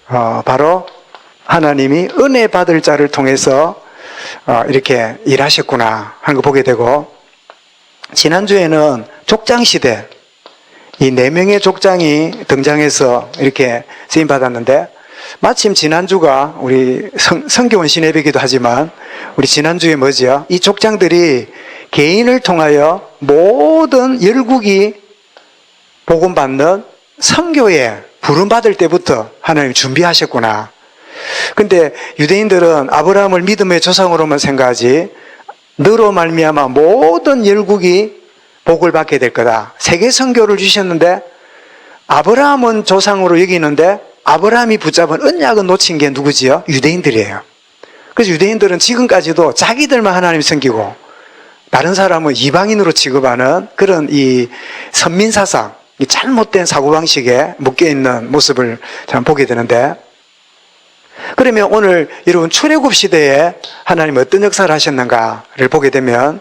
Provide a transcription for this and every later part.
바로 하나님이 은혜 받을 자를 통해서 이렇게 일하셨구나 하는 거 보게 되고, 지난주에는 족장시대, 이 4명의 족장이 등장해서 이렇게 쓰임받았는데, 마침 지난주가 우리 성교원 신예배기도 하지만, 우리 지난주에 뭐죠? 이 족장들이 개인을 통하여 모든 열국이 복음받는 선교에 부름받을 때부터 하나님 준비하셨구나. 근데 유대인들은 아브라함을 믿음의 조상으로만 생각하지, 너로 말미암아 모든 열국이 복을 받게 될 거다. 세계 선교를 주셨는데 아브라함은 조상으로 여기는데 아브라함이 붙잡은 언약은 놓친 게 누구지요? 유대인들이에요. 그래서 유대인들은 지금까지도 자기들만 하나님 섬기고 다른 사람은 이방인으로 취급하는 그런 이 선민사상, 이 잘못된 사고방식에 묶여있는 모습을 참 보게 되는데, 그러면 오늘 여러분 출애굽 시대에 하나님 어떤 역사를 하셨는가를 보게 되면,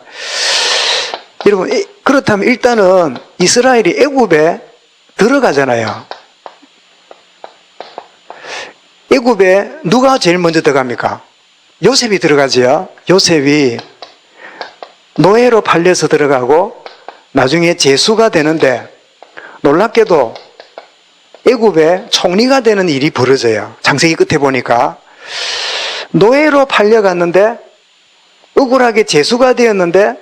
여러분 그렇다면 일단은 이스라엘이 애굽에 들어가잖아요. 애굽에 누가 제일 먼저 들어갑니까? 요셉이 들어가지요. 요셉이 노예로 팔려서 들어가고 나중에 제수가 되는데, 놀랍게도 애굽에 총리가 되는 일이 벌어져요. 창세기 끝에 보니까 노예로 팔려갔는데 억울하게 제수가 되었는데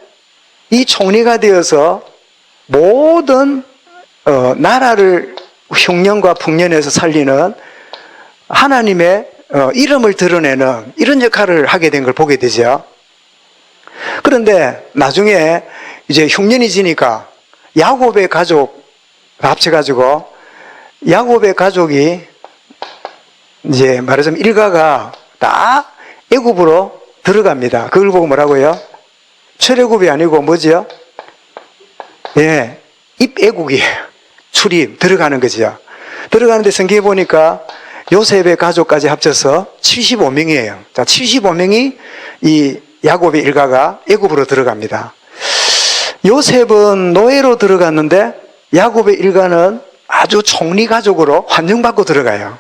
이 총리가 되어서 모든 나라를 흉년과 풍년에서 살리는 하나님의 이름을 드러내는 이런 역할을 하게 된 걸 보게 되죠. 그런데 나중에 이제 흉년이 지니까 야곱의 가족 합쳐가지고 야곱의 가족이 이제 말하자면 일가가 다 애굽으로 들어갑니다. 그걸 보고 뭐라고요? 출애굽이 아니고 뭐지요? 예, 입애국이에요. 출입, 들어가는 거죠. 들어가는데 성경에 보니까 요셉의 가족까지 합쳐서 75명이에요. 자, 75명이 이 야곱의 일가가 애굽으로 들어갑니다. 요셉은 노예로 들어갔는데 야곱의 일가는 아주 총리 가족으로 환영받고 들어가요.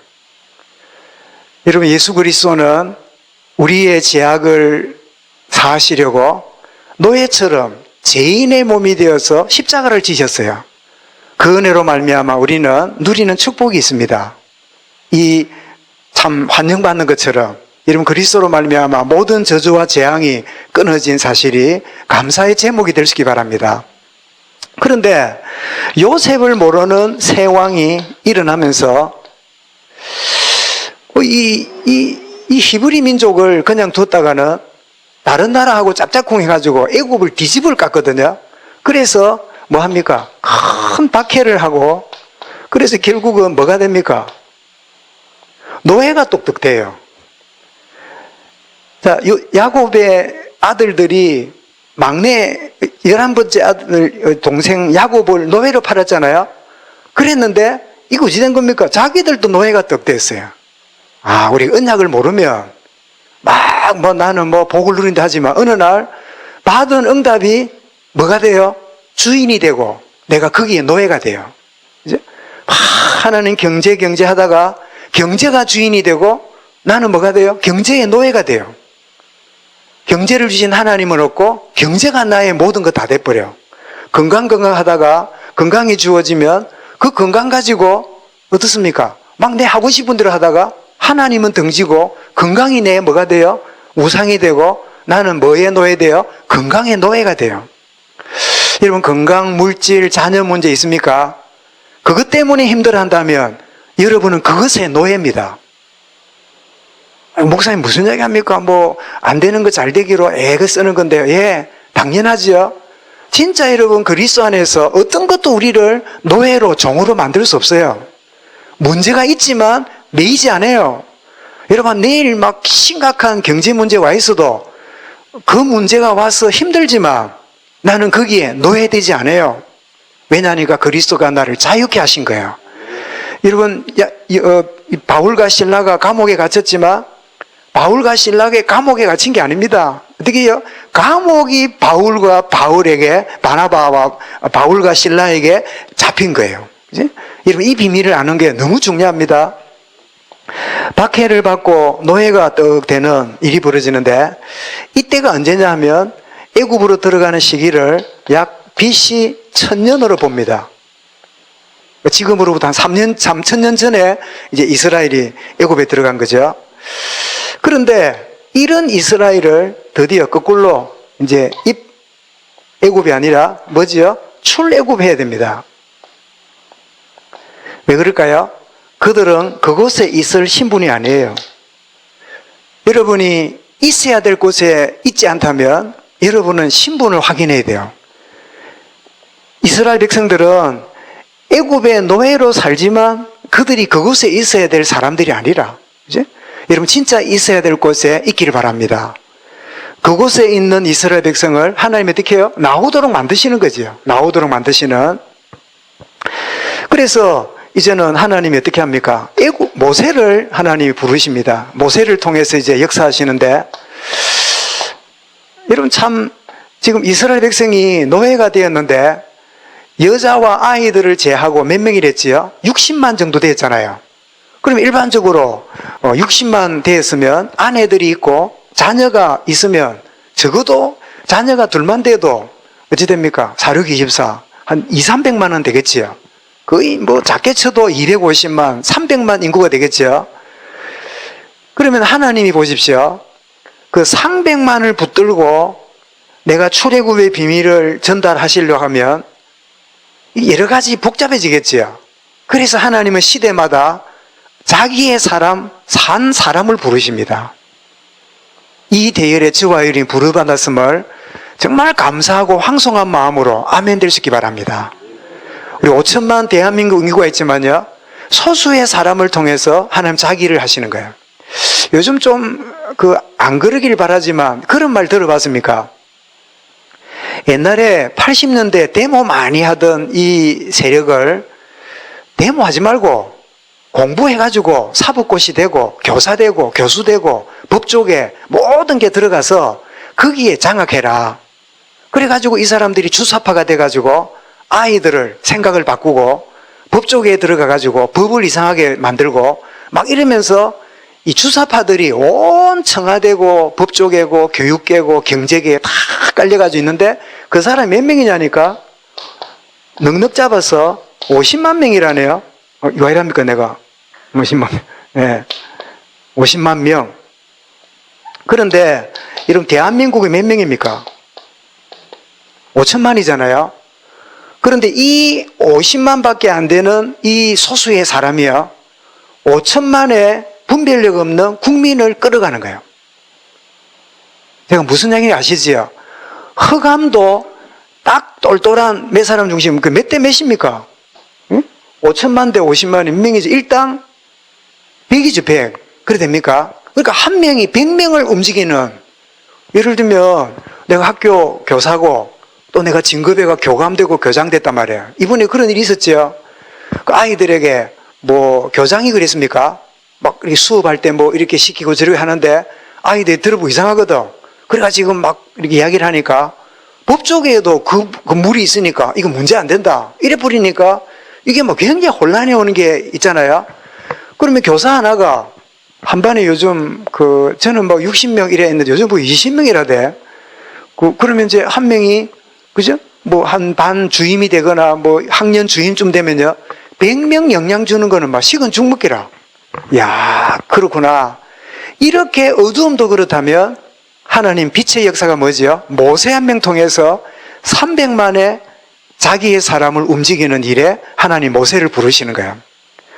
여러분, 예수 그리스도는 우리의 죄악을 사하시려고 노예처럼 죄인의 몸이 되어서 십자가를 지셨어요. 그 은혜로 말미암아 우리는 누리는 축복이 있습니다. 이 참 환영받는 것처럼 여러분, 그리스도로 말미암아 모든 저주와 재앙이 끊어진 사실이 감사의 제목이 될 수 있기 바랍니다. 그런데 요셉을 모르는 새 왕이 일어나면서 이 히브리 민족을 그냥 뒀다가는 다른 나라하고 짝짝꿍 해가지고 애굽을 뒤집을 깠거든요. 그래서 뭐 합니까? 큰 박해를 하고, 그래서 결국은 뭐가 됩니까? 노예가 똑똑돼요. 자, 야곱의 아들들이 막내 11번째 아들 동생 야곱을 노예로 팔았잖아요. 그랬는데 이거 어찌 된 겁니까? 자기들도 노예가 떡됐어요. 아, 우리 언약을 모르면 막 나는 복을 누린다 하지만 어느 날 받은 응답이 뭐가 돼요? 주인이 되고 내가 거기에 노예가 돼요. 이제 하나는 경제 하다가 경제가 주인이 되고 나는 뭐가 돼요? 경제의 노예가 돼요. 경제를 주신 하나님은 없고 경제가 나의 모든 거 다 돼버려. 건강하다가 건강이 주어지면 그 건강 가지고 어떻습니까? 막 내 하고 싶은 대로 하다가 하나님은 등지고 건강이 내 뭐가 돼요? 우상이 되고 나는 뭐의 노예돼요? 건강의 노예가 돼요. 여러분, 건강, 물질, 자녀 문제 있습니까? 그것 때문에 힘들어한다면 여러분은 그것의 노예입니다. 목사님 무슨 얘기 합니까? 안 되는 거 잘 되기로 애가 쓰는 건데요. 예, 당연하지요. 진짜 여러분, 그리스도 안에서 어떤 것도 우리를 노예로, 종으로 만들 수 없어요. 문제가 있지만 매이지 않아요. 여러분, 내일 막 심각한 경제 문제 와 있어도 그 문제가 와서 힘들지만 나는 거기에 노예되지 않아요. 왜냐하니까 그리스도가 나를 자유케 하신 거예요. 여러분, 바울과 실라가 감옥에 갇혔지만 바울과 실라가 감옥에 갇힌 게 아닙니다. 어떻게 해요? 감옥이 바울에게, 바나바와 바울과 실라에게 잡힌 거예요. 그치? 여러분, 이 비밀을 아는 게 너무 중요합니다. 박해를 받고 노예가 떡 되는 일이 벌어지는데, 이때가 언제냐 하면 애굽으로 들어가는 시기를 약 BC 1000년으로 봅니다. 지금으로부터 한 3000년 전에 이제 이스라엘이 애굽에 들어간 거죠. 그런데 이런 이스라엘을 드디어 거꾸로 이제 애굽이 아니라 뭐지요? 출애굽해야 됩니다. 왜 그럴까요? 그들은 그곳에 있을 신분이 아니에요. 여러분이 있어야 될 곳에 있지 않다면 여러분은 신분을 확인해야 돼요. 이스라엘 백성들은 애굽의 노예로 살지만 그들이 그곳에 있어야 될 사람들이 아니라, 그죠? 여러분 진짜 있어야 될 곳에 있기를 바랍니다. 그곳에 있는 이스라엘 백성을 하나님이 어떻게 해요? 나오도록 만드시는 거지요. 나오도록 만드시는. 그래서 이제는 하나님이 어떻게 합니까? 모세를 하나님이 부르십니다. 모세를 통해서 이제 역사하시는데, 여러분 참 지금 이스라엘 백성이 노예가 되었는데 여자와 아이들을 제하고 몇 명이랬지요? 60만 정도 되었잖아요. 그럼 일반적으로 60만 되었으면 아내들이 있고 자녀가 있으면 적어도 자녀가 둘만 돼도 어찌 됩니까? 4624 한 200~300만 원 되겠지요. 거의 뭐 작게 쳐도 250만, 300만 인구가 되겠죠. 그러면 하나님이 보십시오. 그 300만을 붙들고 내가 출애굽의 비밀을 전달하시려고 하면 여러 가지 복잡해지겠지요. 그래서 하나님은 시대마다 자기의 사람, 산 사람을 부르십니다. 이 대열에 저와 여러분이 부르받았음을 정말 감사하고 황송한 마음으로 아멘 될 수 있기 바랍니다. 우리 5천만 대한민국 인구가 있지만요, 소수의 사람을 통해서 하나님 자기를 하시는 거예요. 요즘 좀 안 그러길 바라지만 그런 말 들어봤습니까? 옛날에 80년대 데모 많이 하던 이 세력을 데모하지 말고 공부해가지고 사법고시 되고 교사 되고 교수 되고 법조계 모든 게 들어가서 거기에 장악해라. 그래가지고 이 사람들이 주사파가 돼가지고 아이들을 생각을 바꾸고 법조계에 들어가가지고 법을 이상하게 만들고 막 이러면서 이 주사파들이 온 청와대고 법조계고 교육계고 경제계에 다 깔려가지고 있는데 그 사람이 몇 명이냐니까 넉넉 잡아서 50만 명이라네요. 왜 이랍니까 내가 50만 명. 네. 50만 명. 그런데 이런 대한민국이 몇 명입니까? 5천만이잖아요. 그런데 이 50만 밖에 안 되는 이 소수의 사람이요, 5천만의 분별력 없는 국민을 끌어가는 거예요. 제가 무슨 얘기인지 아시지요? 흑암도 딱 똘똘한 몇 사람 중심, 그 몇 대 몇입니까? 응? 5천만 대 50만이 명이죠. 일당 100이죠, 100. 그래 됩니까? 그러니까 한 명이 100명을 움직이는, 예를 들면 내가 학교 교사고 또 내가 진급해가 교감되고 교장됐단 말이에요. 이번에 그런 일이 있었죠. 그 아이들에게 뭐 교장이 그랬습니까? 막 이렇게 수업할 때 뭐 이렇게 시키고 저렇게 하는데 아이들이 들어보고 이상하거든. 그래가 지금 막 이렇게 이야기를 하니까 법조계에도 그 물이 있으니까 이거 문제 안 된다. 이래 버리니까 이게 뭐 굉장히 혼란이 오는 게 있잖아요. 그러면 교사 하나가 한 반에 요즘 저는 뭐 60명 이래 했는데 요즘 뭐 20명이라 돼. 그러면 이제 한 명이, 그죠? 뭐 한 반 주임이 되거나 뭐 학년 주임쯤 되면요, 100명 영양 주는 거는 막 식은 죽 먹기라. 야, 그렇구나. 이렇게 어두움도 그렇다면 하나님 빛의 역사가 뭐지요? 모세 한 명 통해서 300만의 자기의 사람을 움직이는 일에 하나님 모세를 부르시는 거예요.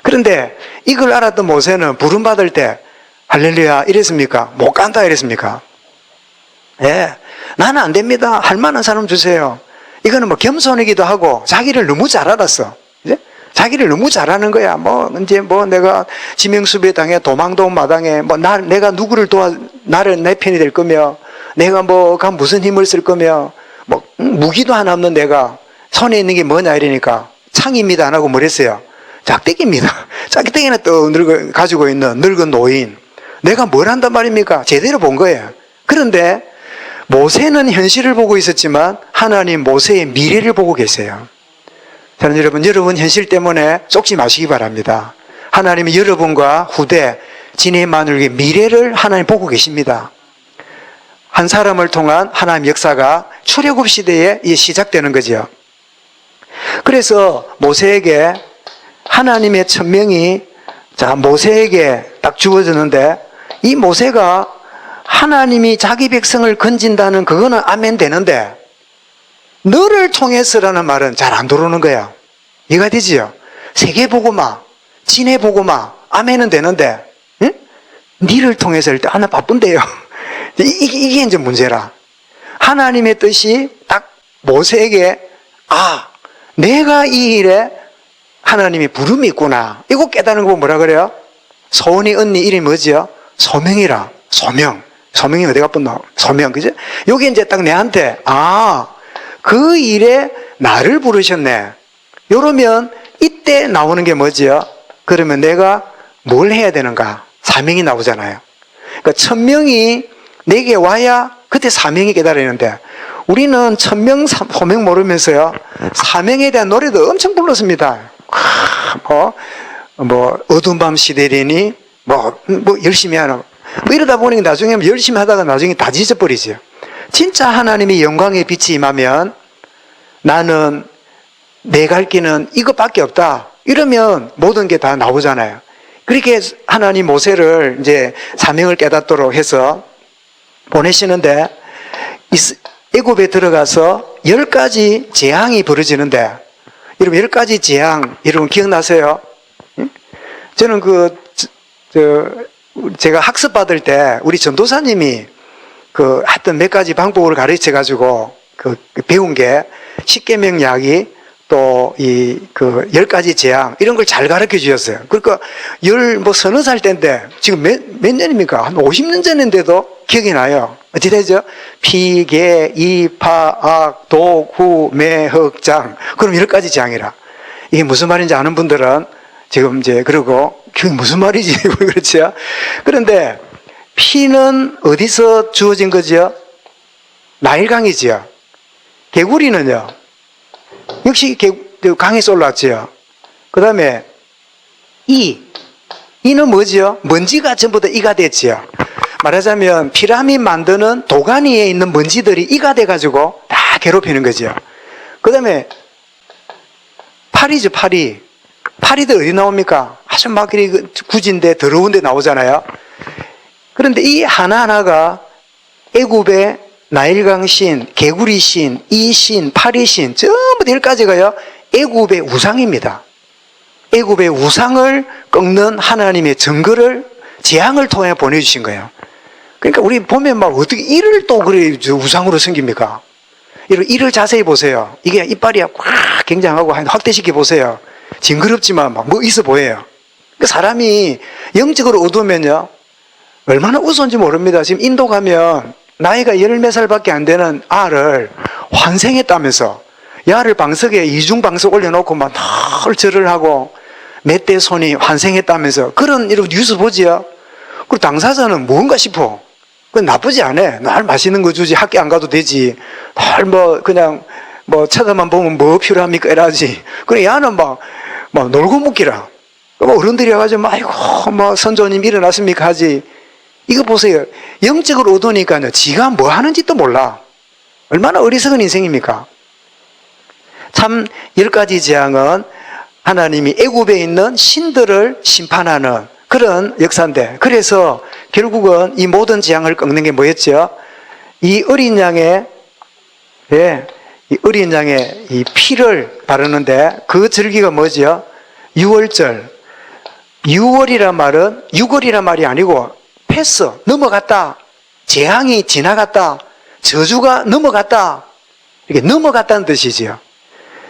그런데 이걸 알았던 모세는 부름받을 때 할렐루야 이랬습니까? 못 간다 이랬습니까? 예, 나는 안 됩니다. 할 만한 사람 주세요. 이거는 뭐 겸손이기도 하고 자기를 너무 잘 알았어. 이제 자기를 너무 잘하는 거야. 뭐 이제 뭐 내가 지명수배 당해 도망도 온 마당에 뭐 내가 누구를 나를 내 편이 될 거며, 내가 뭐가 무슨 힘을 쓸 거며, 뭐 무기도 하나 없는 내가 손에 있는 게 뭐냐 이러니까 창입니다 안 하고 뭐랬어요? 짝대기입니다. 짝대기나 또 가지고 있는 늙은 노인. 내가 뭘 한단 말입니까? 제대로 본 거예요. 그런데 모세는 현실을 보고 있었지만 하나님 모세의 미래를 보고 계세요. 저는 여러분 현실 때문에 속지 마시기 바랍니다. 하나님이 여러분과 후대, 지혜만을 위해 미래를 하나님 보고 계십니다. 한 사람을 통한 하나님 역사가 출애굽 시대에 시작되는 거죠. 그래서 모세에게 하나님의 천명이 모세에게 딱 주어졌는데, 이 모세가 하나님이 자기 백성을 건진다는 그거는 아멘 되는데, 너를 통해서라는 말은 잘 안 들어오는 거야. 이해가 되지요? 세계 보고마, 진해 보고마, 아멘은 되는데, 응? 니를 통해서 할 때 하나 바쁜데요. 이게 이제 문제라. 하나님의 뜻이 딱 모세에게, 내가 이 일에 하나님이 부름이 있구나, 이거 깨달은 거 뭐라 그래요? 소은이 언니 이름이 뭐지요? 소명이라. 소명이 어디가 뻔나? 소명, 그죠? 여기 이제 딱 내한테, 그 일에 나를 부르셨네. 이러면 이때 나오는 게 뭐지요? 그러면 내가 뭘 해야 되는가? 사명이 나오잖아요. 그러니까 천명이 내게 와야 그때 사명이 깨달아지는데, 우리는 천명, 소명 모르면서요, 사명에 대한 노래도 엄청 불렀습니다. 어두운 밤 시대리니, 열심히 하나. 이러다 보니 나중에 열심히 하다가 나중에 다 잊어버리죠. 진짜 하나님의 영광의 빛이 임하면 나는 내 갈 길은 이것밖에 없다, 이러면 모든 게 다 나오잖아요. 그렇게 하나님 모세를 이제 사명을 깨닫도록 해서 보내시는데, 애굽에 들어가서 10가지 재앙이 벌어지는데, 여러분 10가지 재앙 여러분 기억나세요? 저는 제가 학습 받을 때 우리 전도사님이 하여튼 몇 가지 방법을 가르쳐 가지고 배운 게, 십계명 이야기, 또 10가지 재앙, 이런 걸 잘 가르쳐 주셨어요. 그러니까 서너 살 때인데, 지금 몇 년입니까? 한 50년 전인데도 기억이 나요. 어찌 되죠? 피, 개, 이, 파, 악, 독, 후, 매, 흑, 장. 그럼 10가지 재앙이라. 이게 무슨 말인지 아는 분들은 지금 이제 그러고, 그게 무슨 말이지? 그렇죠? 그런데 피는 어디서 주어진 거죠? 나일강이지요. 개구리는요, 역시 강에서 올라왔지요. 그 다음에 이는 뭐지요? 먼지가 전부 다 이가 됐지요. 말하자면 피라미드 만드는 도가니에 있는 먼지들이 이가 돼가지고 다 괴롭히는 거죠. 그 다음에 파리죠, 파리. 파리도 어디 나옵니까? 아주 막 굳은데 더러운 데 나오잖아요. 그런데 이 하나하나가 애굽의 나일강 신, 개구리 신, 이 신, 파리 신, 전부 다 10가지가요, 애굽의 우상입니다. 애굽의 우상을 꺾는 하나님의 증거를, 재앙을 통해 보내주신 거예요. 그러니까 우리 보면 막 어떻게 이를 또 그래 우상으로 섬깁니까? 이를 자세히 보세요. 이게 이빨이 확 굉장하고 확대시켜 보세요. 징그럽지만 막 뭐 있어 보여요. 그 사람이 영적으로 어두우면요, 얼마나 우스운지 모릅니다. 지금 인도 가면 나이가 10몇 살밖에 안 되는 아를 환생했다면서, 야를 방석에 이중방석 올려놓고 막 늘 절을 하고 몇 대 손이 환생했다면서, 그런 이런 뉴스 보지요. 그리고 당사자는 뭔가 싶어. 그건 나쁘지 않아. 날 맛있는 거 주지, 학교 안 가도 되지. 날 그냥 쳐다만 보면 뭐 필요합니까? 이러지. 그래, 야는 막 놀고 묵기라. 어른들이 와가지고, 아이고, 선조님 일어났습니까? 하지. 이거 보세요. 영적으로 얻으니까요, 지가 뭐 하는지도 몰라. 얼마나 어리석은 인생입니까? 참 10가지 재앙은 하나님이 애굽에 있는 신들을 심판하는 그런 역사인데, 그래서 결국은 이 모든 재앙을 꺾는 게 뭐였죠? 이 어린 양의 이 피를 바르는데, 그 절기가 뭐죠? 6월절. 6월이란 말은 6월이란 말이 아니고 패스, 넘어갔다, 재앙이 지나갔다, 저주가 넘어갔다, 이렇게 넘어갔다는 뜻이지요.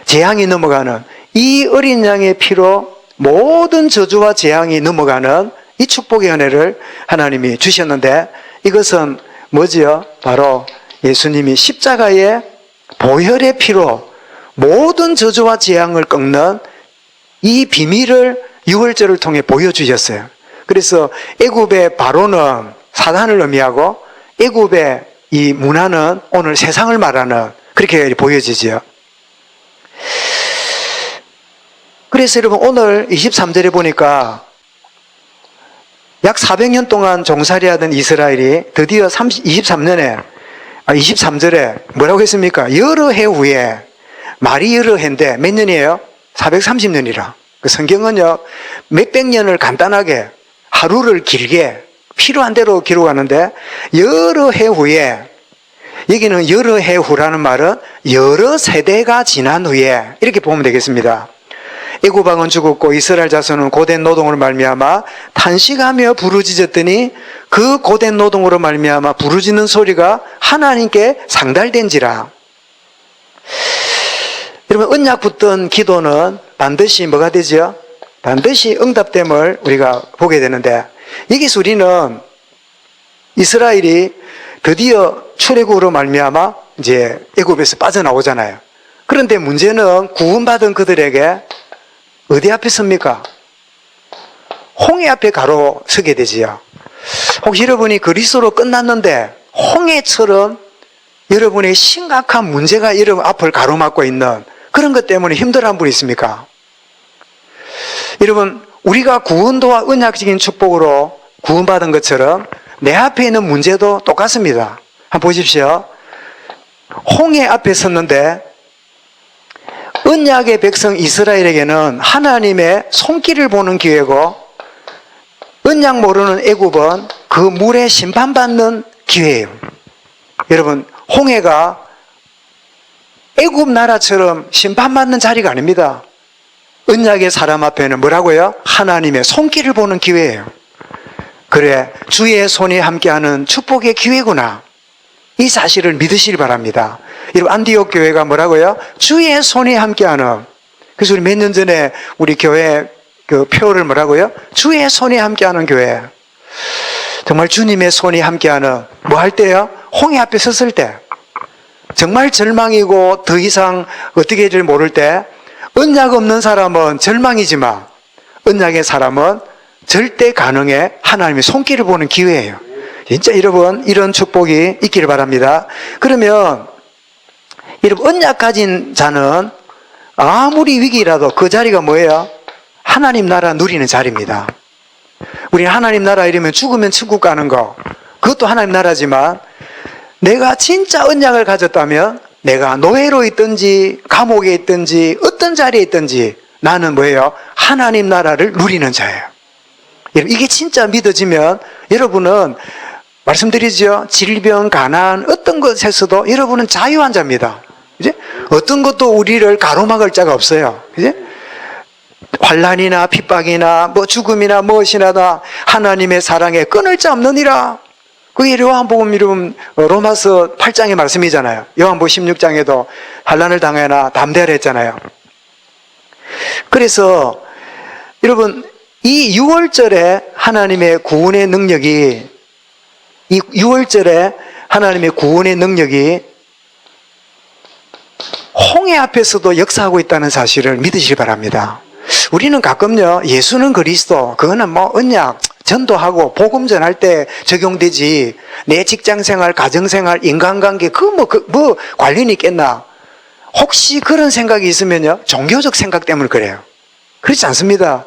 재앙이 넘어가는, 이 어린 양의 피로 모든 저주와 재앙이 넘어가는 이 축복의 은혜를 하나님이 주셨는데, 이것은 뭐지요? 바로 예수님이 십자가의 보혈의 피로 모든 저주와 재앙을 꺾는 이 비밀을 6월절을 통해 보여주셨어요. 그래서 애굽의 바로는 사단을 의미하고, 애굽의 이 문화는 오늘 세상을 말하는, 그렇게 보여지죠. 그래서 여러분 오늘 23절에 보니까 약 400년 동안 종살이하던 이스라엘이 드디어 23절에 뭐라고 했습니까? 여러 해 후에, 말이 여러 해인데 몇 년이에요? 430년이라. 그 성경은요, 몇백 년을 간단하게, 하루를 길게, 필요한 대로 기록하는데, 여러 해 후에, 여기는 여러 해 후라는 말은 여러 세대가 지난 후에, 이렇게 보면 되겠습니다. 애굽 왕은 죽었고 이스라엘 자손은 고된 노동으로 말미암아 탄식하며 부르짖었더니 그 고된 노동으로 말미암아 부르짖는 소리가 하나님께 상달된지라. 여러분, 언약 붙던 기도는 반드시 뭐가 되죠? 반드시 응답됨을 우리가 보게 되는데, 여기서 우리는 이스라엘이 드디어 출애굽으로 말미암아 이제 애굽에서 빠져나오잖아요. 그런데 문제는 구원받은 그들에게 어디 앞에 섭니까? 홍해 앞에 가로 서게 되지요. 혹시 여러분이 그리스도로 끝났는데 홍해처럼 여러분의 심각한 문제가 여러분 앞을 가로막고 있는 그런 것 때문에 힘들어한 분 있습니까? 여러분, 우리가 구원도와 언약적인 축복으로 구원받은 것처럼 내 앞에 있는 문제도 똑같습니다. 한번 보십시오. 홍해 앞에 섰는데 언약의 백성 이스라엘에게는 하나님의 손길을 보는 기회고, 언약 모르는 애굽은 그 물에 심판받는 기회예요. 여러분, 홍해가 애굽 나라처럼 심판받는 자리가 아닙니다. 언약의 사람 앞에는 뭐라고요? 하나님의 손길을 보는 기회예요. 그래, 주의 손이 함께하는 축복의 기회구나, 이 사실을 믿으시기 바랍니다. 여러분, 안디옥 교회가 뭐라고요? 주의 손이 함께하는. 그래서 우리 몇 년 전에 우리 교회 그 표를 뭐라고요? 주의 손이 함께하는 교회. 정말 주님의 손이 함께하는, 뭐 할 때요? 홍해 앞에 섰을 때. 정말 절망이고 더 이상 어떻게 될지 모를 때, 언약 없는 사람은 절망이지만 언약의 사람은 절대 가능해 하나님의 손길을 보는 기회예요. 진짜 여러분, 이런 축복이 있기를 바랍니다. 그러면 여러분, 언약 가진 자는 아무리 위기라도 그 자리가 뭐예요? 하나님 나라 누리는 자리입니다. 우리는 하나님 나라 이러면 죽으면 천국 가는 거, 그것도 하나님 나라지만, 내가 진짜 언약을 가졌다면 내가 노예로 있든지 감옥에 있든지 어떤 자리에 있든지 나는 뭐예요? 하나님 나라를 누리는 자예요. 여러분, 이게 진짜 믿어지면 여러분은, 말씀드리죠, 질병, 가난, 어떤 것에서도 여러분은 자유한 자입니다. 그지? 어떤 것도 우리를 가로막을 자가 없어요. 그지? 환난이나 핍박이나 뭐 죽음이나 무엇이나 다 하나님의 사랑에 끊을 자 없느니라. 그게 요한복음 여러분 로마서 8장의 말씀이잖아요. 요한복음 16장에도 환난을 당하나 담대하라 했잖아요. 그래서 여러분, 이 6월절에 하나님의 구원의 능력이, 이 6월절에 하나님의 구원의 능력이 홍해 앞에서도 역사하고 있다는 사실을 믿으시기 바랍니다. 우리는 가끔요, 예수는 그리스도, 그거는 뭐 언약, 전도하고 복음 전할 때 적용되지, 내 직장생활, 가정생활, 인간관계, 뭐 관련이 있겠나? 혹시 그런 생각이 있으면요, 종교적 생각 때문에 그래요. 그렇지 않습니다.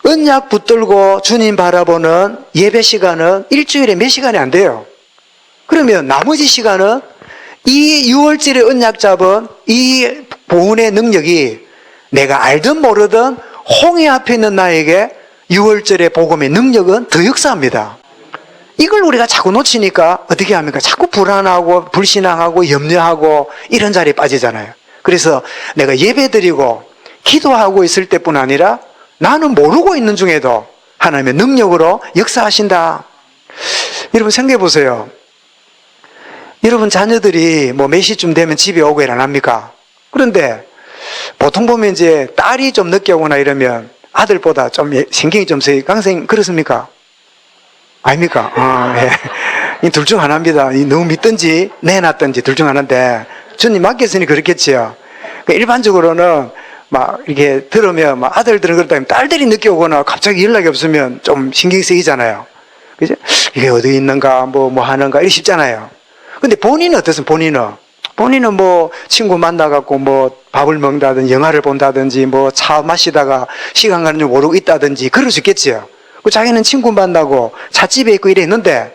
언약 붙들고 주님 바라보는 예배 시간은 일주일에 몇 시간이 안 돼요. 그러면 나머지 시간은 이 6월절의 언약 잡은 이 보훈의 능력이 내가 알든 모르든 홍해 앞에 있는 나에게 6월절의 복음의 능력은 더 역사합니다. 이걸 우리가 자꾸 놓치니까 어떻게 합니까? 자꾸 불안하고 불신앙하고 염려하고 이런 자리에 빠지잖아요. 그래서 내가 예배드리고 기도하고 있을 때뿐 아니라 나는 모르고 있는 중에도 하나님의 능력으로 역사하신다. 여러분 생각해 보세요. 여러분 자녀들이 뭐 몇 시쯤 되면 집에 오고 일 안 합니까? 그런데 보통 보면 이제 딸이 좀 늦게 오거나 이러면 아들보다 좀 신경이 좀 쓰이고, 강선생님 그렇습니까? 아닙니까? 예. 둘 중 하나입니다. 너무 믿든지 내놨든지 둘 중 하나인데, 주님 맡겼으니 그렇겠지요. 일반적으로는 막 이렇게 들으면 막 아들들은 그렇다면 딸들이 늦게 오거나 갑자기 연락이 없으면 좀 신경이 쓰이잖아요. 그죠? 이게 어디 있는가, 뭐 하는가, 이게 쉽잖아요. 근데 본인은 어떻습니까? 본인은 뭐 친구 만나갖고 뭐 밥을 먹는다든지 영화를 본다든지 뭐 차 마시다가 시간 가는 줄 모르고 있다든지 그럴 수 있겠지요. 그 자기는 친구 만나고 찻집에 있고 이랬는데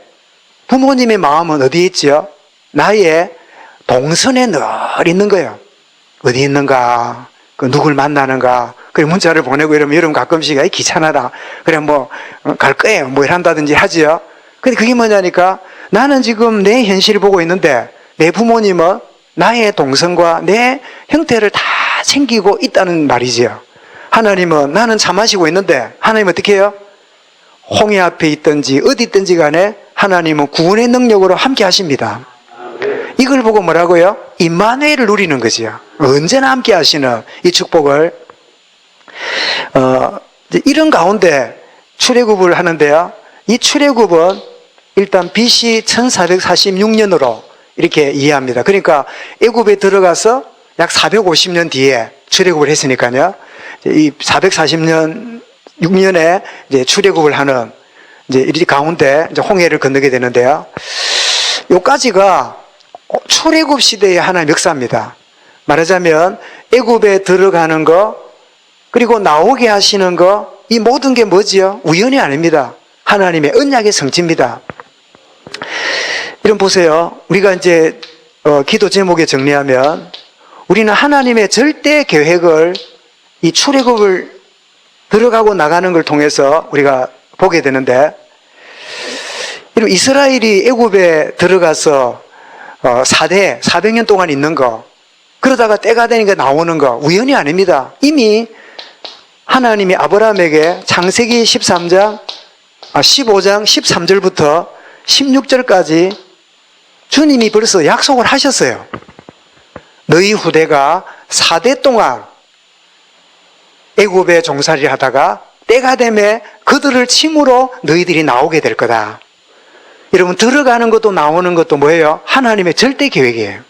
부모님의 마음은 어디에 있지요? 나의 동선에 늘 있는 거예요. 어디 있는가? 그 누굴 만나는가? 그래 문자를 보내고 이러면 여러분 가끔씩 아이 귀찮아라. 그래 뭐 갈 거예요. 뭐 이런다든지 하지요. 근데 그게 뭐냐니까 나는 지금 내 현실을 보고 있는데 내 부모님은 나의 동선과 내 형태를 다 챙기고 있다는 말이지요. 하나님은 나는 차 마시고 있는데 하나님은 어떻게 해요? 홍해 앞에 있든지 어디 있든지 간에 하나님은 구원의 능력으로 함께 하십니다. 이걸 보고 뭐라고요? 임마누엘을 누리는 거지요. 언제나 함께 하시는 이 축복을 이런 가운데 출애굽을 하는데요. 이 출애굽은 일단 BC 1446년으로 이렇게 이해합니다. 그러니까 애굽에 들어가서 약 450년 뒤에 출애굽을 했으니까요. 이 440년 6년에 이제 출애굽을 하는 이제 이 가운데 이제 홍해를 건너게 되는데요. 요까지가 출애굽 시대의 하나의 역사입니다. 말하자면 애굽에 들어가는 거 그리고 나오게 하시는 거 이 모든 게 뭐지요? 우연이 아닙니다. 하나님의 언약의 성취입니다. 이런 보세요. 우리가 이제 기도 제목에 정리하면 우리는 하나님의 절대 계획을 이 출애굽을 들어가고 나가는 걸 통해서 우리가 보게 되는데 이스라엘이 애굽에 들어가서 400년 동안 있는 거 그러다가 때가 되니까 나오는 거 우연이 아닙니다. 이미 하나님이 아브라함에게 창세기 15장 13절부터 16절까지 주님이 벌써 약속을 하셨어요. 너희 후대가 4대 동안 애굽에 종살이를 하다가 때가 되면 그들을 침으로 너희들이 나오게 될 거다. 여러분 들어가는 것도 나오는 것도 뭐예요? 하나님의 절대 계획이에요.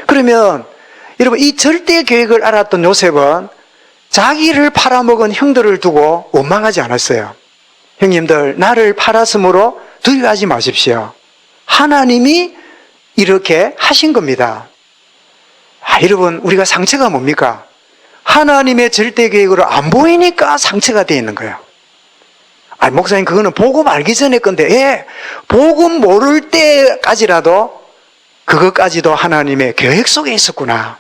그러면 여러분 이 절대 계획을 알았던 요셉은 자기를 팔아먹은 형들을 두고 원망하지 않았어요. 형님들 나를 팔았으므로 두려워하지 마십시오. 하나님이 이렇게 하신 겁니다. 여러분 우리가 상처가 뭡니까? 하나님의 절대 계획으로 안 보이니까 상처가 되어 있는 거예요. 목사님 그거는 복음 알기 전에 건데 예, 복음 모를 때까지라도 그것까지도 하나님의 계획 속에 있었구나.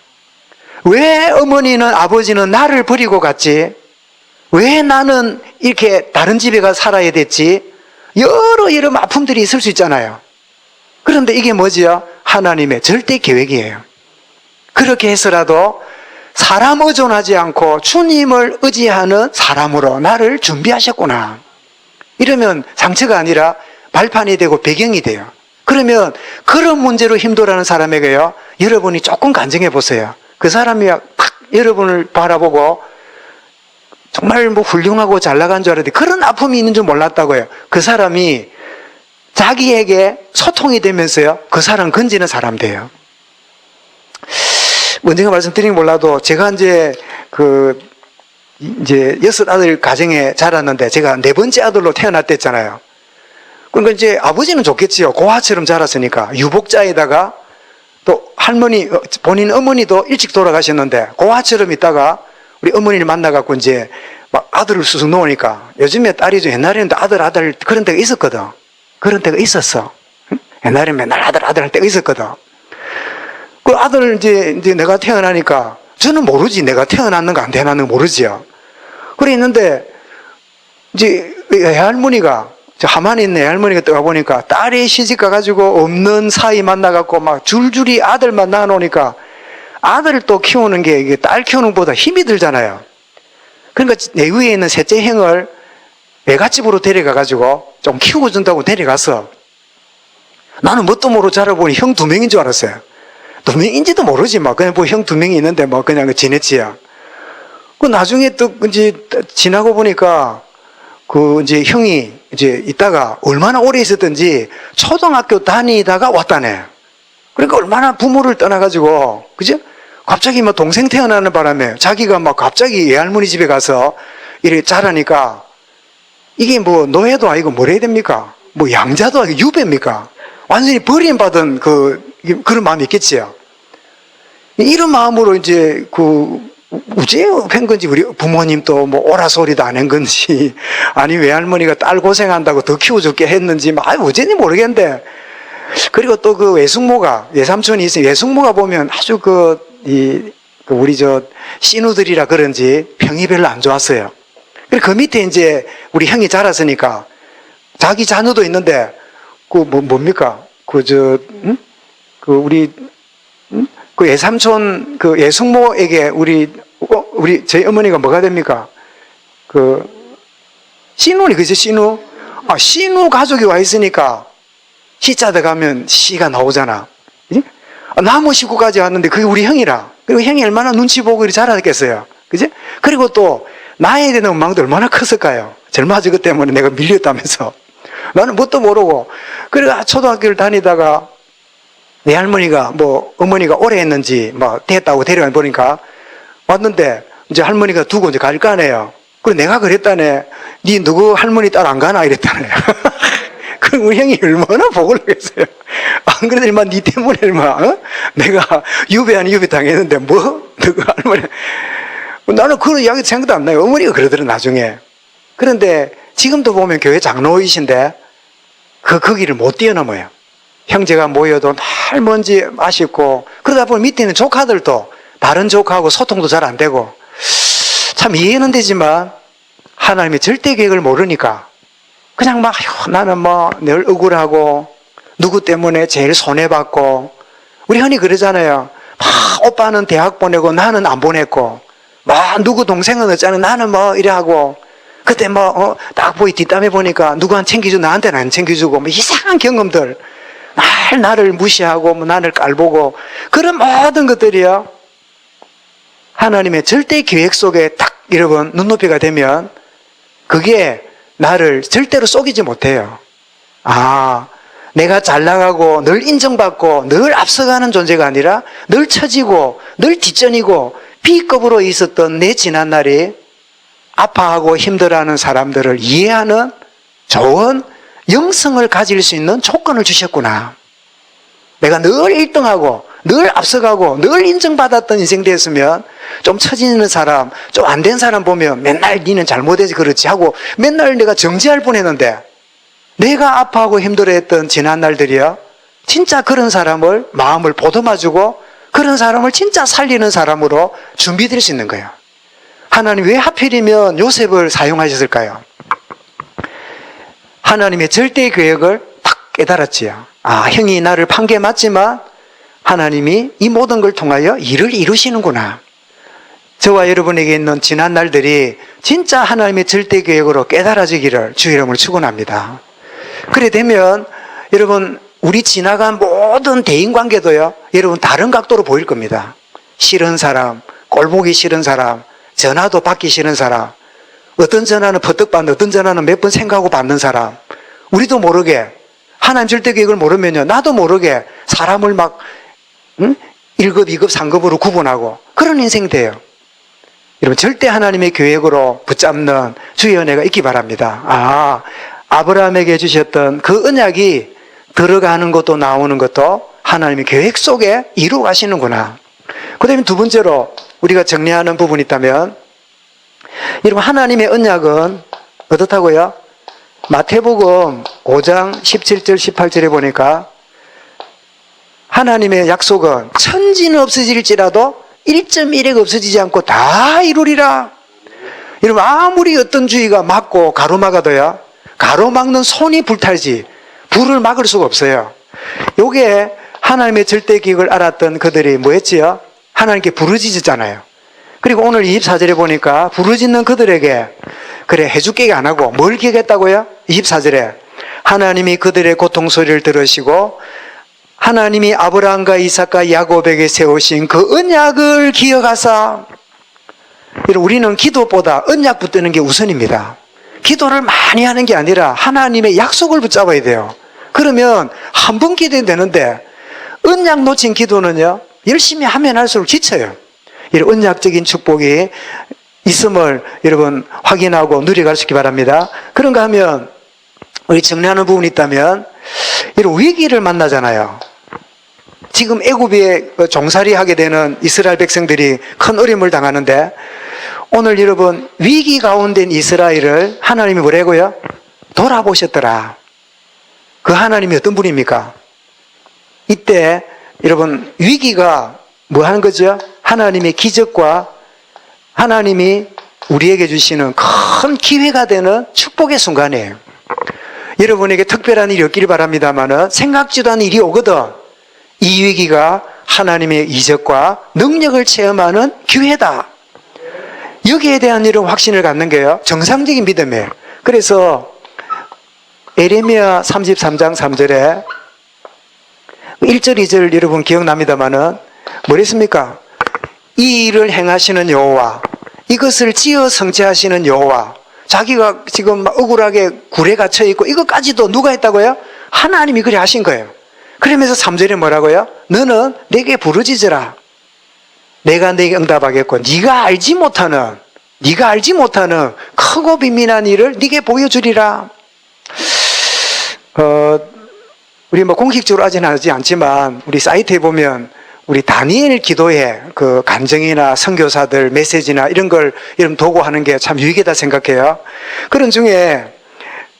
왜 어머니는 아버지는 나를 버리고 갔지? 왜 나는 이렇게 다른 집에 가서 살아야 됐지? 여러 아픔들이 있을 수 있잖아요. 그런데 이게 뭐지요? 하나님의 절대 계획이에요. 그렇게 해서라도 사람 의존하지 않고 주님을 의지하는 사람으로 나를 준비하셨구나. 이러면 상처가 아니라 발판이 되고 배경이 돼요. 그러면 그런 문제로 힘들어하는 사람에게요, 여러분이 조금 간증해 보세요. 그 사람이 팍 여러분을 바라보고 정말 뭐 훌륭하고 잘 나간 줄 알았는데 그런 아픔이 있는 줄 몰랐다고요. 그 사람이 자기에게 소통이 되면서요, 그 사람 건지는 사람 돼요. 언젠가 말씀드린 게 몰라도 제가 이제 여섯 아들 가정에 자랐는데 제가 네 번째 아들로 태어났댔잖아요. 그러니까 이제 아버지는 좋겠지요. 고아처럼 자랐으니까. 유복자에다가 또 할머니, 본인 어머니도 일찍 돌아가셨는데 고아처럼 있다가 우리 어머니를 만나갖고 이제 막 아들을 쑥쑥 놓으니까 요즘에 딸이 좀 옛날에는 아들 그런 때가 있었거든. 그런 때가 있었어. 옛날에 맨날 아들 할 때가 있었거든. 그 아들 이제 내가 태어나니까 저는 모르지. 내가 태어났는가 안 태어났는가 모르지요. 그래 있는데 이제 애할머니가 하만에 있는 애할머니가 떠가 보니까 딸이 시집 가가지고 없는 사이 만나갖고 막 줄줄이 아들만 낳아놓으니까 아들을 또 키우는 게 이게 딸 키우는 것보다 힘이 들잖아요. 그러니까 내 위에 있는 셋째 형을 외갓집으로 데려가가지고 좀 키우고 준다고 데려갔어. 나는 뭣도 모르고 자라보니 형 2명인 줄 알았어요. 2명인지도 모르지 뭐 그냥 뭐 형 2명이 있는데 뭐 그냥 지냈지요. 그 나중에 또 이제 지나고 보니까 그 이제 형이 이제 있다가 얼마나 오래 있었던지 초등학교 다니다가 왔다네. 그러니까 얼마나 부모를 떠나가지고 그죠? 갑자기 막 동생 태어나는 바람에 자기가 막 갑자기 애할머니 집에 가서 이렇게 자라니까 이게 뭐 노예도 아니고 뭐라 해야 됩니까? 뭐 양자도 아니고 유배입니까? 완전히 버림받은 그런 마음이 있겠지요. 이런 마음으로 이제 우제 한 건지 우리 부모님도 뭐 오라 소리도 안 한 건지 아니 외할머니가 딸 고생한다고 더 키워줄게 했는지 우제니 모르겠는데 그리고 또 그 외숙모가 외삼촌이 있어요. 외숙모가 보면 아주 우리 씨누들이라 그런지 평이 별로 안 좋았어요. 그리고 그 밑에 이제 우리 형이 자랐으니까 자기 자녀도 있는데 뭡니까 우리 그 외삼촌 그 외숙모에게 우리 저희 어머니가 뭐가 됩니까? 씨누니 그죠? 씨누 씨누 가족이 와 있으니까 시자 들어가면 씨가 나오잖아. 나무 식구까지 왔는데 그게 우리 형이라. 그리고 형이 얼마나 눈치 보고 이렇게 자랐겠어요. 그지? 그리고 또 나에 대한 원망도 얼마나 컸을까요? 젊어지 그 때문에 내가 밀렸다면서. 나는 뭣도 모르고. 그래가 초등학교를 다니다가 내 할머니가 어머니가 오래 했는지 됐다고 데려가 보니까 왔는데 이제 할머니가 두고 이제 갈 거 아니에요. 그래 내가 그랬다네. 니 누구 할머니 딸 안 가나 이랬다네. 그럼 우리 형이 얼마나 복을 하겠어요. 안 그래도 얼마 니 때문에 내가 유배 아닌 유배 당했는데 누구 할머니. 나는 그런 이야기 생각도 안 나요. 어머니가 그러더라 나중에. 그런데 지금도 보면 교회 장로이신데 그 길을 못 뛰어넘어요. 형제가 모여도 날 뭔지 아쉽고 그러다 보면 밑에 있는 조카들도 다른 조카하고 소통도 잘 안 되고 참 이해는 되지만 하나님의 절대 계획을 모르니까 그냥 나는 늘 억울하고 누구 때문에 제일 손해받고 우리 흔히 그러잖아요. 오빠는 대학 보내고 나는 안 보냈고 누구 동생은 어쩌나 나는 이래 하고 그때 딱 보이 뒷담에 보니까 누구한테 챙겨주고 나한테는 안 챙겨주고 이상한 경험들 나를 무시하고 나를 깔보고 그런 모든 것들이요 하나님의 절대 계획 속에 딱 여러분 눈높이가 되면 그게 나를 절대로 속이지 못해요. 내가 잘 나가고 늘 인정받고 늘 앞서가는 존재가 아니라 늘 처지고 늘 뒷전이고 B급으로 있었던 내 지난날이 아파하고 힘들어하는 사람들을 이해하는 좋은 영성을 가질 수 있는 조건을 주셨구나. 내가 늘 1등하고 늘 앞서가고 늘 인정받았던 인생 됐으면 좀 처지는 사람, 좀 안 된 사람 보면 맨날 니는 잘못해서 그렇지 하고 맨날 내가 정지할 뻔했는데 내가 아파하고 힘들어했던 지난 날들이요 진짜 그런 사람을 마음을 보듬어주고 그런 사람을 진짜 살리는 사람으로 준비될 수 있는 거예요. 하나님 왜 하필이면 요셉을 사용하셨을까요? 하나님의 절대 계획을 딱 깨달았지요. 형이 나를 판게 맞지만 하나님이 이 모든 걸 통하여 일을 이루시는구나. 저와 여러분에게 있는 지난 날들이 진짜 하나님의 절대 계획으로 깨달아지기를 주 이름으로 축원합니다. 그래 되면 여러분 우리 지나간 모든 대인관계도요 여러분 다른 각도로 보일 겁니다. 싫은 사람, 꼴보기 싫은 사람, 전화도 받기 싫은 사람, 어떤 전화는 퍼뜩 받는, 어떤 전화는 몇 번 생각하고 받는 사람, 우리도 모르게 하나님 절대 계획을 모르면요 나도 모르게 사람을 1급, 2급, 3급으로 구분하고 그런 인생이 돼요. 여러분 절대 하나님의 계획으로 붙잡는 주의 은혜가 있기 바랍니다. 아브라함에게 주셨던 그 언약이 들어가는 것도 나오는 것도 하나님의 계획 속에 이루어 가시는구나. 그 다음에 두 번째로 우리가 정리하는 부분이 있다면 여러분 하나님의 언약은 어떻다고요? 마태복음 5장 17절 18절에 보니까 하나님의 약속은 천지는 없어질지라도 1.1획 없어지지 않고 다 이루리라. 여러분 아무리 어떤 주의가 막고 가로막아도요 가로막는 손이 불탈지 불을 막을 수가 없어요. 요게 하나님의 절대 계획을 알았던 그들이 뭐였지요? 하나님께 부르짖었잖아요. 그리고 오늘 24절에 보니까 부르짖는 그들에게 그래 해줄게 안 하고 뭘 기억했다고요? 24절에 하나님이 그들의 고통 소리를 들으시고 하나님이 아브라함과 이삭과 야곱에게 세우신 그 언약을 기억하사. 우리는 기도보다 언약 붙드는 게 우선입니다. 기도를 많이 하는 게 아니라 하나님의 약속을 붙잡아야 돼요. 그러면 한 번 기도해도 되는데 언약 놓친 기도는요 열심히 하면 할수록 지쳐요. 이런 언약적인 축복이 있음을 여러분 확인하고 누려갈 수 있기 바랍니다. 그런가 하면 우리 정리하는 부분이 있다면 이런 위기를 만나잖아요. 지금 애굽에 종살이 하게 되는 이스라엘 백성들이 큰 어려움을 당하는데, 오늘 여러분 위기 가운데인 이스라엘을 하나님이 뭐라고요? 돌아보셨더라. 그 하나님이 어떤 분입니까? 이때 여러분 위기가 뭐 하는 거죠? 하나님의 기적과 하나님이 우리에게 주시는 큰 기회가 되는 축복의 순간이에요. 여러분에게 특별한 일이 없기를 바랍니다만은 생각지도 않은 일이 오거든. 이 위기가 하나님의 이적과 능력을 체험하는 기회다. 여기에 대한 이런 확신을 갖는 게요, 정상적인 믿음이에요. 그래서 에레미야 33장 3절에 1절 2절 여러분 기억납니다마는 뭐랬습니까? 이 일을 행하시는 여호와, 이것을 지어 성취하시는 여호와, 자기가 지금 억울하게 굴에 갇혀 있고 이것까지도 누가 했다고요? 하나님이 그래 하신 거예요. 그러면서 3절에 뭐라고요? 너는 내게 부르짖으라. 내가 네게 응답하겠고 네가 알지 못하는 크고 비밀한 일을 네게 보여주리라. 우리 뭐 공식적으로 아직은 하지 않지만 우리 사이트에 보면 우리 다니엘 기도회 그 간증이나 선교사들 메시지나 이런 걸 여러분 도구하는 게 참 유익하다 생각해요. 그런 중에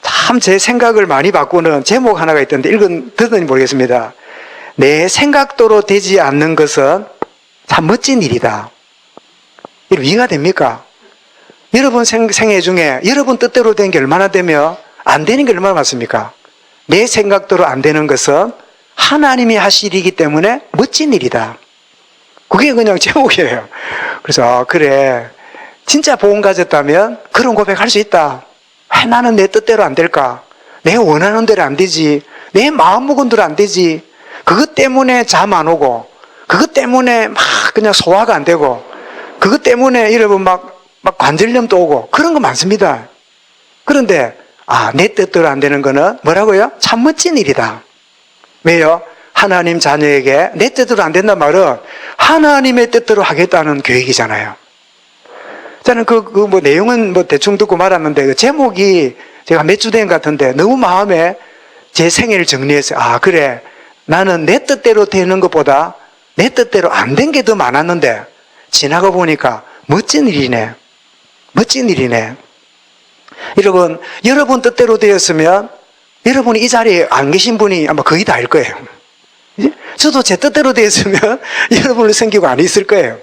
참 제 생각을 많이 바꾸는 제목 하나가 있던데 듣었는지 모르겠습니다. 내 생각대로 되지 않는 것은 참 멋진 일이다. 이런 이해가 됩니까? 여러분 생애 중에 여러분 뜻대로 된 게 얼마나 되며 안 되는 게 얼마나 많습니까? 내 생각대로 안 되는 것은 하나님이 하실 일이기 때문에 멋진 일이다. 그게 그냥 제목이에요. 그래서 그래, 진짜 복음 가졌다면 그런 고백할 수 있다. 왜 나는 내 뜻대로 안 될까? 내 원하는 대로 안 되지. 내 마음 먹은 대로 안 되지. 그것 때문에 잠 안 오고, 그것 때문에 막 그냥 소화가 안 되고, 그것 때문에 여러분 막 관절염도 오고 그런 거 많습니다. 그런데 내 뜻대로 안 되는 거는 뭐라고요? 참 멋진 일이다. 왜요? 하나님 자녀에게 내 뜻대로 안 된단 말은 하나님의 뜻대로 하겠다는 계획이잖아요. 저는 뭐 내용은 뭐 대충 듣고 말았는데 그 제목이 제가 몇 주 된 것 같은데 너무 마음에 제 생애를 정리했어요. 그래. 나는 내 뜻대로 되는 것보다 내 뜻대로 안 된 게 더 많았는데 지나가 보니까 멋진 일이네. 멋진 일이네. 여러분 뜻대로 되었으면 여러분이 이 자리에 안 계신 분이 아마 거의 다일 거예요. 저도 제 뜻대로 되었으면 여러분을 섬기고 안 있을 거예요.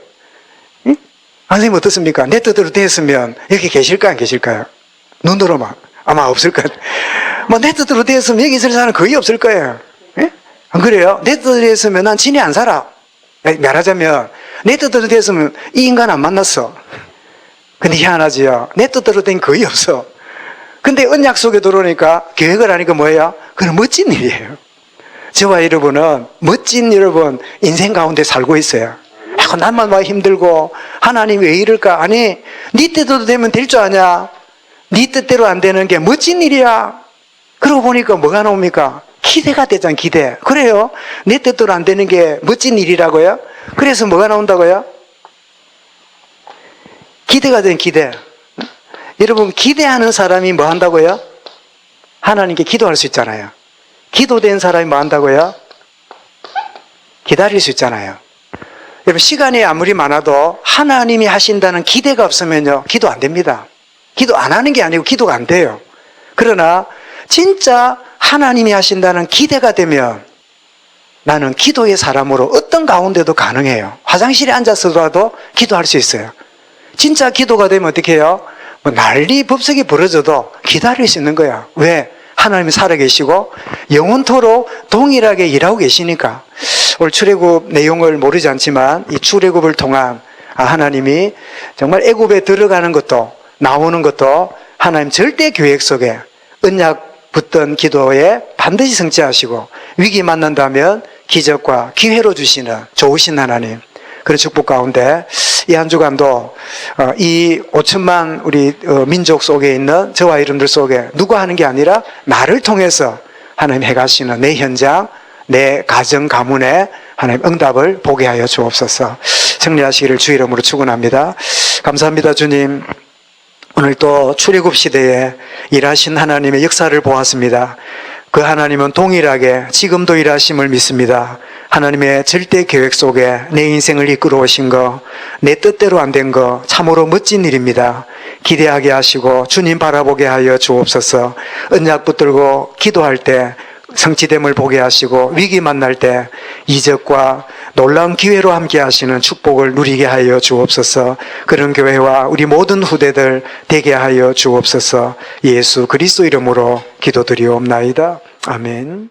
선생님 어떻습니까? 내 뜻대로 되었으면 여기 계실까요? 안 계실까요? 눈으로만 아마 없을 거예요. 내 뜻대로 되었으면 여기 있을 사람은 거의 없을 거예요. 안 그래요? 내 뜻대로 되었으면 난 진이 안 살아. 말하자면 내 뜻대로 되었으면 이 인간 안 만났어. 근데 희한하지요. 내 뜻대로 된 거의 없어. 근데 언약 속에 들어오니까 계획을 하니까 뭐예요? 그건 멋진 일이에요. 저와 여러분은 멋진 인생 가운데 살고 있어요. 나만 막 힘들고 하나님 왜 이럴까? 아니, 네 뜻대로 되면 될 줄 아냐? 네 뜻대로 안 되는 게 멋진 일이야. 그러고 보니까 뭐가 나옵니까? 기대가 되잖아, 기대. 그래요. 내 뜻대로 안 되는 게 멋진 일이라고요? 그래서 뭐가 나온다고요? 기대가 된 기대. 여러분, 기대하는 사람이 뭐 한다고요? 하나님께 기도할 수 있잖아요. 기도된 사람이 뭐 한다고요? 기다릴 수 있잖아요. 여러분, 시간이 아무리 많아도 하나님이 하신다는 기대가 없으면요, 기도 안 됩니다. 기도 안 하는 게 아니고 기도가 안 돼요. 그러나 진짜 하나님이 하신다는 기대가 되면 나는 기도의 사람으로 어떤 가운데도 가능해요. 화장실에 앉아서라도 기도할 수 있어요. 진짜 기도가 되면 어떻게 해요? 난리 법석이 벌어져도 기다릴 수 있는 거야. 왜? 하나님이 살아계시고 영원토록 동일하게 일하고 계시니까. 오늘 출애굽 내용을 모르지 않지만 이 출애굽을 통한 하나님이 정말 애굽에 들어가는 것도 나오는 것도 하나님 절대 계획 속에 언약 붙던 기도에 반드시 성취하시고 위기 만난다면 기적과 기회로 주시는 좋으신 하나님, 그런 축복 가운데 이 한 주간도 이 5천만 우리 민족 속에 있는 저와 여러분들 속에 누가 하는 게 아니라 나를 통해서 하나님 해가시는 내 현장, 내 가정 가문에 하나님 응답을 보게 하여 주옵소서. 승리하시기를 주 이름으로 축원합니다. 감사합니다. 주님, 오늘 또 출애굽 시대에 일하신 하나님의 역사를 보았습니다. 그 하나님은 동일하게 지금도 일하심을 믿습니다. 하나님의 절대 계획 속에 내 인생을 이끌어 오신 거, 내 뜻대로 안 된 거 참으로 멋진 일입니다. 기대하게 하시고 주님 바라보게 하여 주옵소서. 언약 붙들고 기도할 때 성취됨을 보게 하시고 위기 만날 때 이적과 놀라운 기회로 함께 하시는 축복을 누리게 하여 주옵소서. 그런 교회와 우리 모든 후대들 되게 하여 주옵소서. 예수 그리스도 이름으로 기도드리옵나이다. 아멘.